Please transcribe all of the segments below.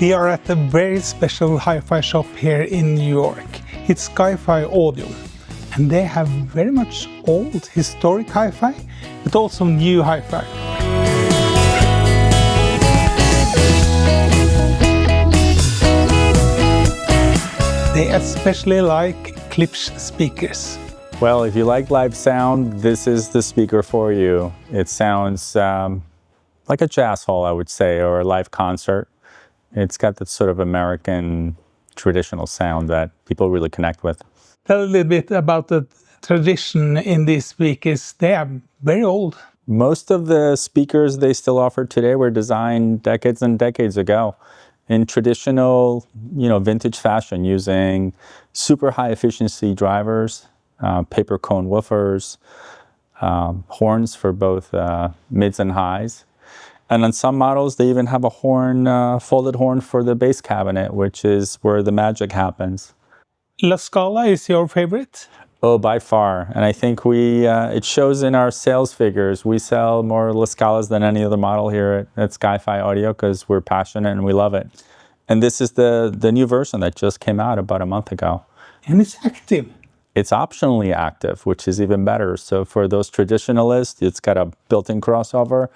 We are at a very special hi-fi shop here in New York. It's Skyfi Audio, and they have very much old historic hi-fi, but also new hi-fi. They especially like Klipsh speakers. Well, if you like live sound, this is the speaker for you. It sounds like a jazz hall, I would say, or a live concert. It's got that sort of American traditional sound that people really connect with. Tell a little bit about the tradition in these speakers. They are very old. Most of the speakers they still offer today were designed decades and decades ago in traditional, vintage fashion, using super high efficiency drivers, paper cone woofers, horns for both mids and highs. And on some models, they even have a horn, folded horn for the bass cabinet, which is where the magic happens. La Scala is your favorite? Oh, by far. And I think it shows in our sales figures. We sell more La Scalas than any other model here at Skyfi Audio because we're passionate and we love it. And this is the new version that just came out about a month ago. And it's active. It's optionally active, which is even better. So for those traditionalists, it's got a built-in crossover.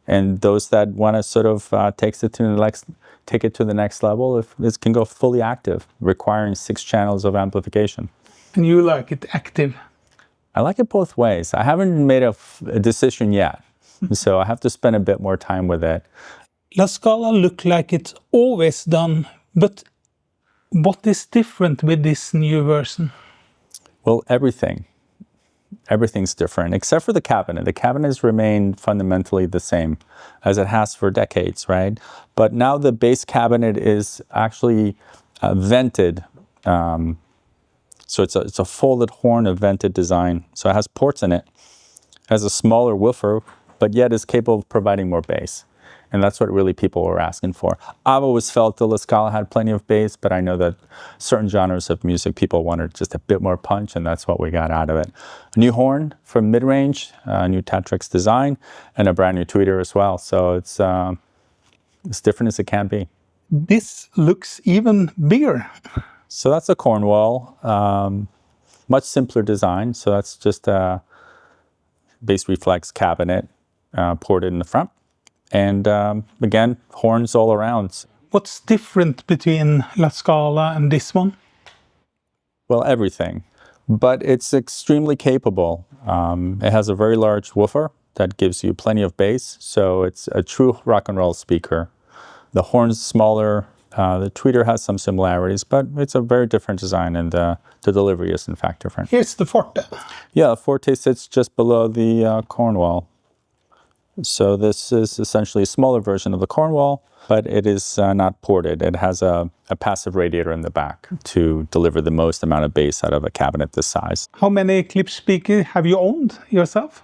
And those that want to sort of take it to the next level, it can go fully active, requiring 6 channels of amplification. And you like it active? I like it both ways. I haven't made a decision yet, so I have to spend a bit more time with it. La Scala look like it's always done, but what is different with this new version? Well, everything. Everything's different, except for the cabinet. The cabinet has remained fundamentally the same as it has for decades, right? But now the base cabinet is actually vented. So it's a folded horn of vented design. So it has ports in it. It has a smaller woofer, but yet is capable of providing more bass. And that's what really people were asking for. I've always felt the La Scala had plenty of bass, but I know that certain genres of music, people wanted just a bit more punch, and that's what we got out of it. A new horn for mid-range, a new Tetrix design, and a brand new tweeter as well. So it's as different as it can be. This looks even bigger. So that's a Cornwall, much simpler design. So that's just a bass reflex cabinet ported in the front. And again, horns all around. What's different between La Scala and this one? Well, everything. But it's extremely capable. It has a very large woofer that gives you plenty of bass. So it's a true rock and roll speaker. The horn's smaller. The tweeter has some similarities, but it's a very different design, and the delivery is in fact different. Here's the Forte. Yeah, the Forte sits just below the Cornwall. So this is essentially a smaller version of the Cornwall, but it is not ported. It has a passive radiator in the back to deliver the most amount of bass out of a cabinet this size. How many Klipsh speakers have you owned yourself?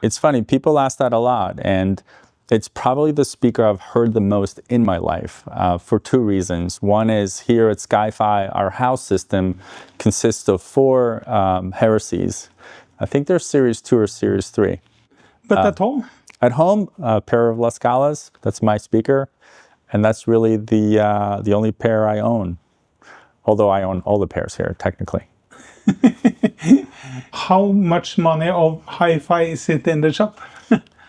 It's funny, people ask that a lot, and it's probably the speaker I've heard the most in my life for 2 reasons. One is here at Skyfi, our house system consists of 4 heresies. I think they're Series 2 or Series 3. But at home? At home, a pair of La Scalas, that's my speaker, and that's really the only pair I own, although I own all the pairs here, technically. How much money of hi-fi is it in the shop?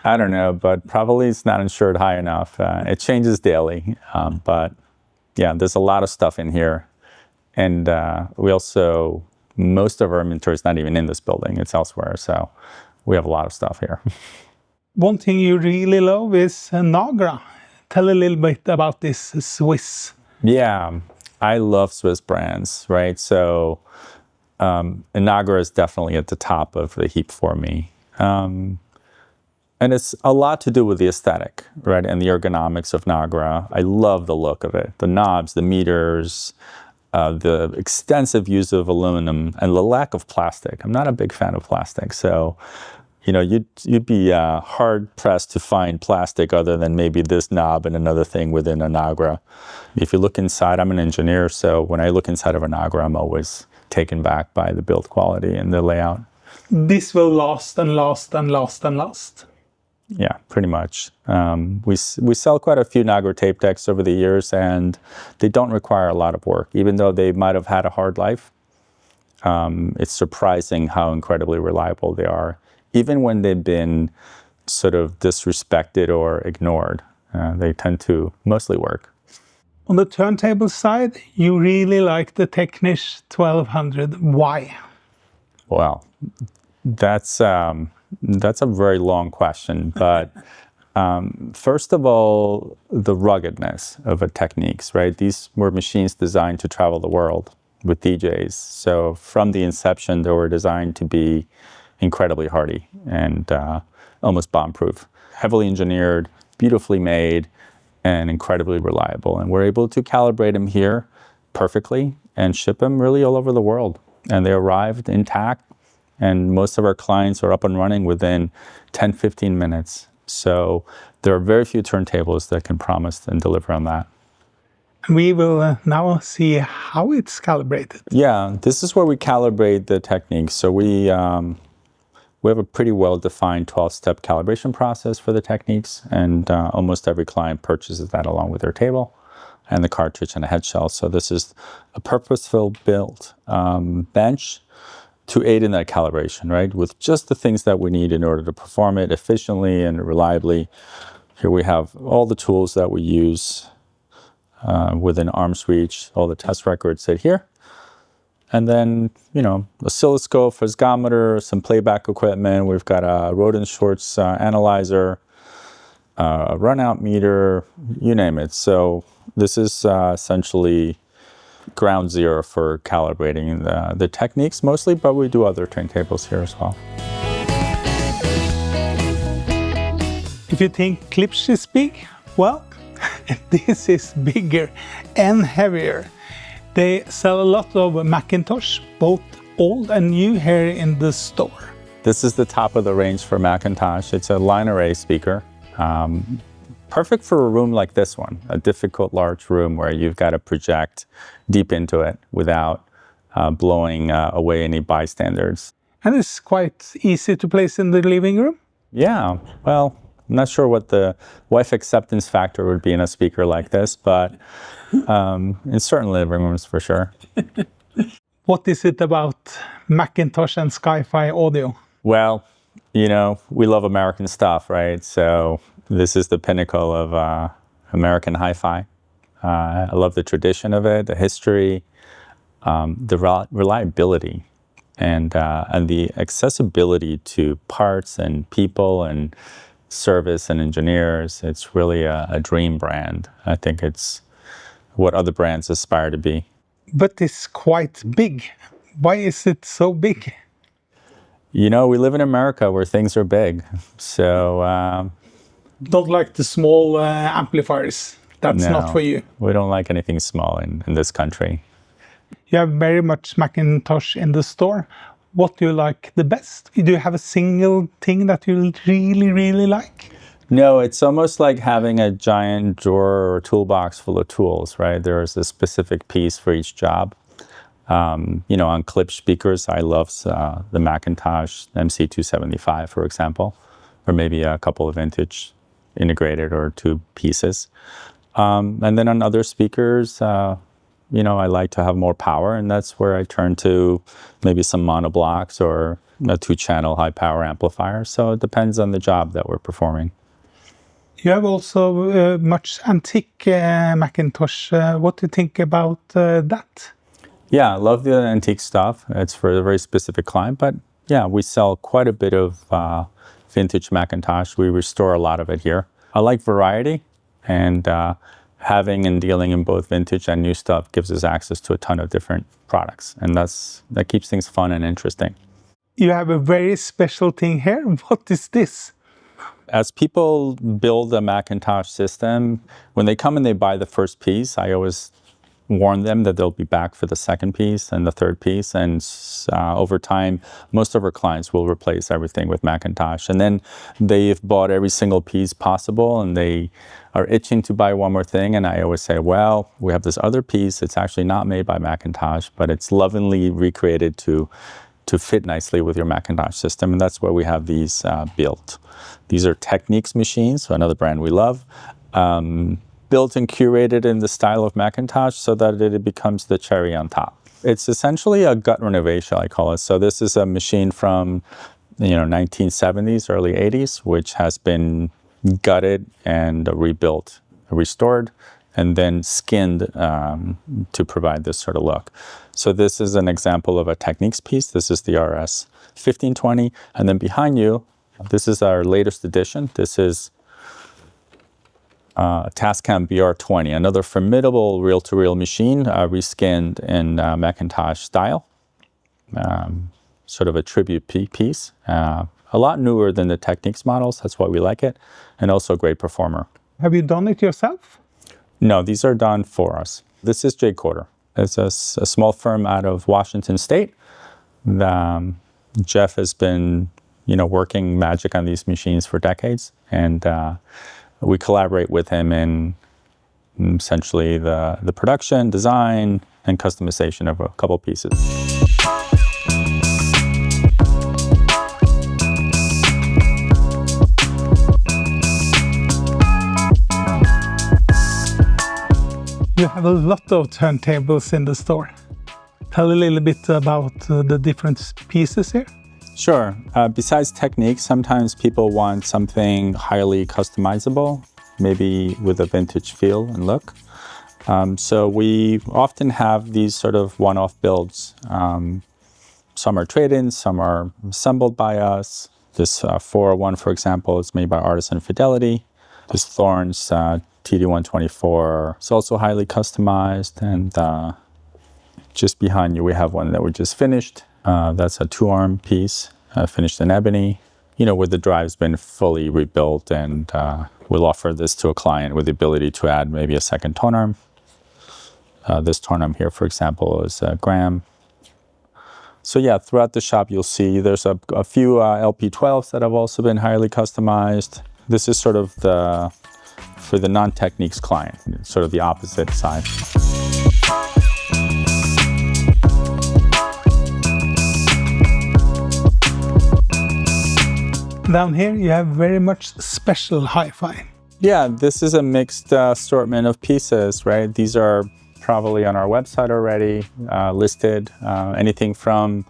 I don't know, but probably it's not insured high enough. It changes daily, but yeah, there's a lot of stuff in here. And we also, most of our inventory is not even in this building, it's elsewhere, so we have a lot of stuff here. One thing you really love is Nagra. Tell a little bit about this Swiss. Yeah, I love Swiss brands, right? So Nagra is definitely at the top of the heap for me. And it's a lot to do with the aesthetic, right? And the ergonomics of Nagra. I love the look of it. The knobs, the meters, the extensive use of aluminum, and the lack of plastic. I'm not a big fan of plastic, so you'd be hard-pressed to find plastic other than maybe this knob and another thing within a Nagra. If you look inside, I'm an engineer, so when I look inside of a Nagra, I'm always taken back by the build quality and the layout. This will last and last and last and last. Yeah, pretty much. We sell quite a few Nagra tape decks over the years, and they don't require a lot of work. Even though they might have had a hard life, it's surprising how incredibly reliable they are, even when they've been sort of disrespected or ignored. They tend to mostly work. On the turntable side, you really like the Technichs 1200. Why? Well, that's a very long question, but first of all, the ruggedness of a Technichs, right? These were machines designed to travel the world with DJs. So from the inception, they were designed to be incredibly hardy and almost bomb-proof. Heavily engineered, beautifully made, and incredibly reliable. And we're able to calibrate them here perfectly and ship them really all over the world. And they arrived intact, and most of our clients are up and running within 10, 15 minutes. So there are very few turntables that can promise and deliver on that. We will now see how it's calibrated. Yeah, this is where we calibrate the techniques. So we have a pretty well-defined 12-step calibration process for the Technichs, and almost every client purchases that along with their table and the cartridge and a head shell. So this is a purposeful built bench to aid in that calibration, right? With just the things that we need in order to perform it efficiently and reliably. Here we have all the tools that we use within arm's reach. All the test records sit here. And then, oscilloscope, phasgometer, some playback equipment. We've got a Roden Schwartz analyzer, a runout meter, you name it. So this is essentially ground zero for calibrating the Technichs mostly, but we do other turntables here as well. If you think Klipsh is big, well, this is bigger and heavier. They sell a lot of McIntosh, both old and new, here in the store. This is the top of the range for McIntosh. It's a line array speaker. Perfect for a room like this one, a difficult large room where you've got to project deep into it without blowing away any bystanders. And it's quite easy to place in the living room. Yeah, well, I'm not sure what the wife acceptance factor would be in a speaker like this, but in certain living rooms for sure. What is it about McIntosh and Skyfi audio? Well, we love American stuff, right? So this is the pinnacle of American hi-fi. I love the tradition of it, the history, the reliability, and the accessibility to parts and people and service and engineers. It's really a dream brand. I think it's what other brands aspire to be. But it's quite big. Why is it so big? We live in America where things are big. So don't like the small amplifiers. That's not for you. We don't like anything small in this country. You have very much McIntosh in the store. What do you like the best? Do you have a single thing that you really, really like? No, it's almost like having a giant drawer or toolbox full of tools, right? There is a specific piece for each job. On Klipsh speakers, I love the McIntosh MC275, for example, or maybe a couple of vintage integrated or two pieces. And then on other speakers, I like to have more power, and that's where I turn to maybe some monoblocks or a 2-channel high-power amplifier. So it depends on the job that we're performing. You have also much antique McIntosh. What do you think about that? Yeah, I love the antique stuff. It's for a very specific client, but yeah, we sell quite a bit of vintage McIntosh. We restore a lot of it here. I like variety, and having and dealing in both vintage and new stuff gives us access to a ton of different products, and that keeps things fun and interesting. You have a very special thing here. What is this? As people build a McIntosh system, when they come and they buy the first piece, I always warn them that they'll be back for the second piece and the third piece. And over time, most of our clients will replace everything with McIntosh. And then they've bought every single piece possible, and they are itching to buy one more thing. And I always say, well, we have this other piece. It's actually not made by McIntosh, but it's lovingly recreated to to fit nicely with your McIntosh system, and that's where we have these built. These are Technichs machines, so another brand we love, built and curated in the style of McIntosh so that it becomes the cherry on top. It's essentially a gut renovation, I call it. So this is a machine from 1970s, early 80s, which has been gutted and rebuilt, restored, and then skinned to provide this sort of look. So this is an example of a Technichs piece. This is the RS 1520. And then behind you, this is our latest edition. This is Tascam BR20, another formidable reel-to-reel machine, reskinned in McIntosh style. Sort of a tribute piece. A lot newer than the Technichs models. That's why we like it. And also a great performer. Have you done it yourself? No, these are done for us. This is J. Quarter. It's a small firm out of Washington State. Jeff has been, working magic on these machines for decades, and we collaborate with him in essentially the production, design, and customization of a couple pieces. You have a lot of turntables in the store. Tell a little bit about the different pieces here. Sure. Besides Technichs, sometimes people want something highly customizable, maybe with a vintage feel and look. So we often have these sort of one-off builds. Some are trade-ins, some are assembled by us. This 401, for example, is made by Artisan Fidelity. This Thorns TD124 is also highly customized, and just behind you we have one that we just finished. That's a two-arm piece, finished in ebony, where the drive's been fully rebuilt, and we'll offer this to a client with the ability to add maybe a second tone arm. This tone arm here, for example, is Graham. So yeah, throughout the shop you'll see there's a few LP12s that have also been highly customized. This is sort of for the non-Technichs client, sort of the opposite side. Down here you have very much special hi-fi. Yeah, this is a mixed assortment of pieces, right? These are probably on our website already, listed. Anything from,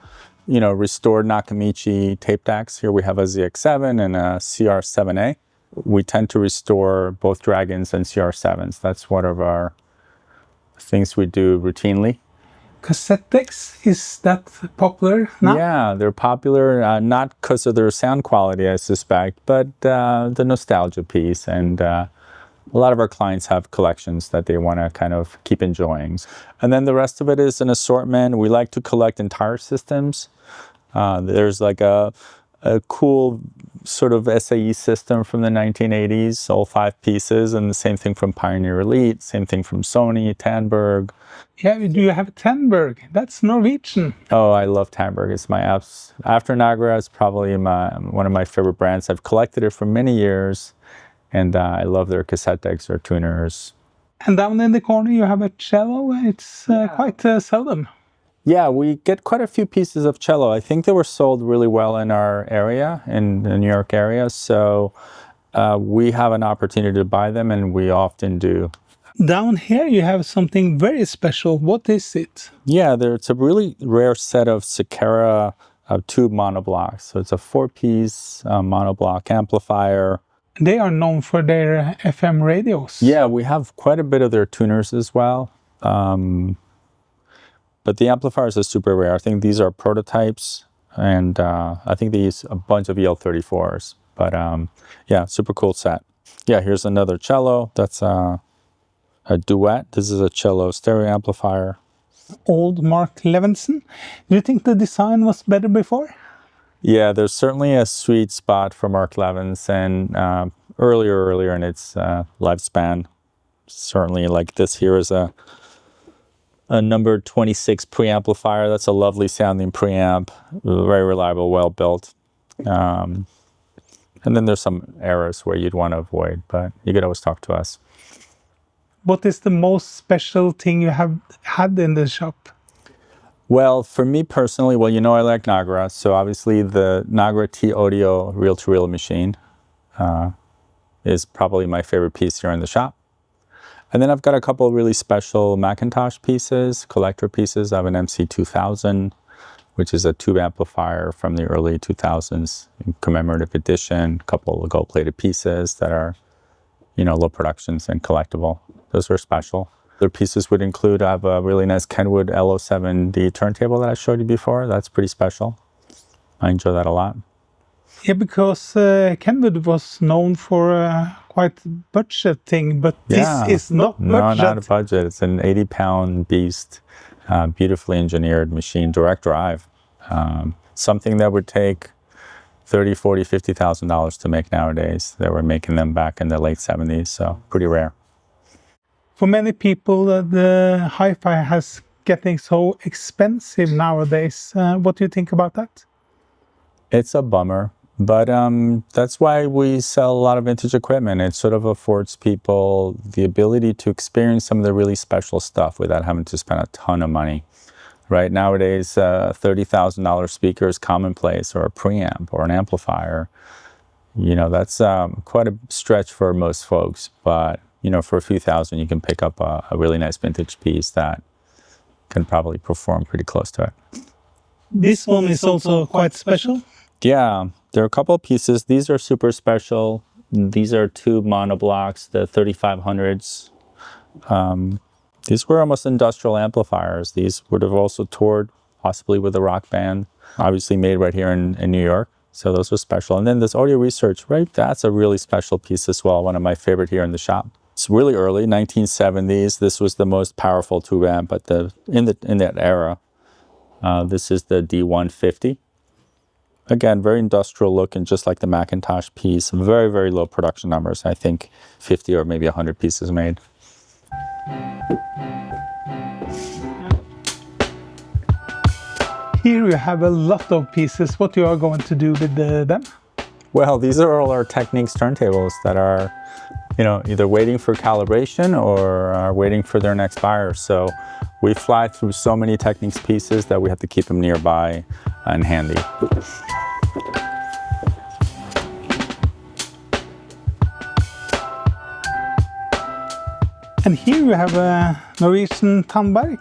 restored Nakamichi tape decks. Here we have a ZX7 and a CR7A. We tend to restore both Dragons and CR7s. That's one of our things we do routinely. Cassette decks, is that popular now? Yeah, they're popular, not because of their sound quality, I suspect, but the nostalgia piece. And a lot of our clients have collections that they want to kind of keep enjoying. And then the rest of it is an assortment. We like to collect entire systems. There's like a cool sort of SAE system from the 1980s, all 5 pieces, and the same thing from Pioneer Elite, same thing from Sony, Tandberg. Yeah, do you have Tandberg? That's Norwegian. Oh, I love Tandberg. It's my apps. After Nagra, it's probably one of my favorite brands. I've collected it for many years, and I love their cassette decks or tuners. And down in the corner you have a cello. It's quite seldom. Yeah, we get quite a few pieces of cello. I think they were sold really well in our area, in the New York area. So we have an opportunity to buy them, and we often do. Down here you have something very special. What is it? Yeah, it's a really rare set of Sakara tube monoblocks. So it's a 4-piece monoblock amplifier. They are known for their FM radios. Yeah, we have quite a bit of their tuners as well. But the amplifiers are super rare. I think these are prototypes, and I think they use a bunch of EL34s. But yeah, super cool set. Yeah, here's another cello. That's a duet. This is a cello stereo amplifier. Old Mark Levinson. Do you think the design was better before? Yeah, there's certainly a sweet spot for Mark Levinson earlier in its lifespan. Certainly, like this here is a number 26 preamplifier. That's a lovely sounding preamp, very reliable, well built. And then there's some errors where you'd want to avoid, but you could always talk to us. What is the most special thing you have had in the shop? Well, for me personally, well, you know I like Nagra, so obviously the Nagra T-Audio reel-to-reel machine is probably my favorite piece here in the shop. And then I've got a couple of really special McIntosh pieces, collector pieces. I have an MC2000, which is a tube amplifier from the early 2000s, commemorative edition, a couple of gold-plated pieces that are, you know, low productions and collectible. Those are special. Other pieces would include, I have a really nice Kenwood LO7D turntable that I showed you before. That's pretty special. I enjoy that a lot. Yeah, because Kenwood was known for quite budget thing, but Yeah. this is not budget. No, not a budget. It's an 80-pound beast, beautifully engineered machine, direct drive. Something that would take $30,000, $40,000, $50,000 to make nowadays. They were making them back in the late 70s, so pretty rare. For many people, the hi-fi has getting so expensive nowadays. What do you think about that? It's a bummer, but that's why we sell a lot of vintage equipment. It sort of affords people the ability to experience some of the really special stuff without having to spend a ton of money. Right nowadays, $30,000 speaker is commonplace, or a preamp, or an amplifier. You know, that's quite a stretch for most folks, but you know, for a few thousand, you can pick up a really nice vintage piece that can probably perform pretty close to it. This one is also quite special. Yeah, there are a couple of pieces. These are super special. These are two monoblocks, the 3500s. These were almost industrial amplifiers. These would have also toured, possibly with a rock band, obviously made right here in New York. So those are special. And then this audio research, right? That's a really special piece as well. One of my favorite here in the shop. It's really early, 1970s. This was the most powerful tube amp in that era. This is the D150. Again, very industrial looking, just like the McIntosh piece. Very, very low production numbers. I think 50 or maybe 100 pieces made. Here you have a lot of pieces. What you are going to do with them? Well, these are all our Technichs turntables that are, you know, either waiting for calibration or are waiting for their next buyer. So we fly through so many Technichs pieces that we have to keep them nearby and handy. And here you have a Norwegian Tandberg.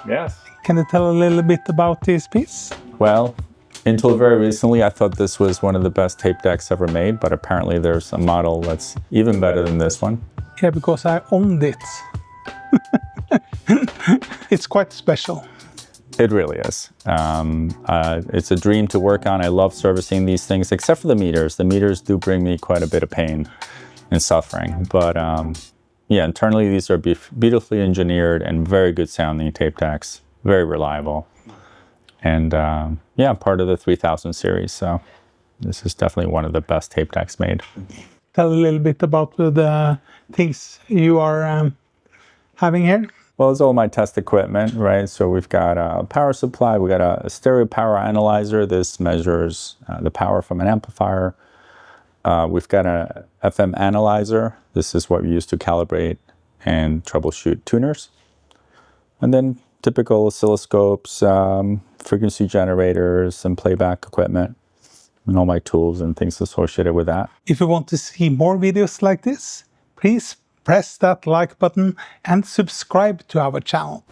Yes. Can you tell a little bit about this piece? Well, until very recently, I thought this was one of the best tape decks ever made, but apparently there's a model that's even better than this one. Yeah, because I owned it. It's quite special. It really is. It's a dream to work on. I love servicing these things, except for the meters. The meters do bring me quite a bit of pain and suffering. But yeah, internally, these are beautifully engineered and very good sounding tape decks. Very reliable. And yeah, part of the 3000 series. So this is definitely one of the best tape decks made. Tell a little bit about the things you are having here. Well, it's all my test equipment, right? So we've got a power supply, we got a stereo power analyzer. This measures the power from an amplifier. We've got a FM analyzer. This is what we use to calibrate and troubleshoot tuners. And then typical oscilloscopes, frequency generators, some playback equipment, and all my tools and things associated with that. If you want to see more videos like this, please press that like button and subscribe to our channel.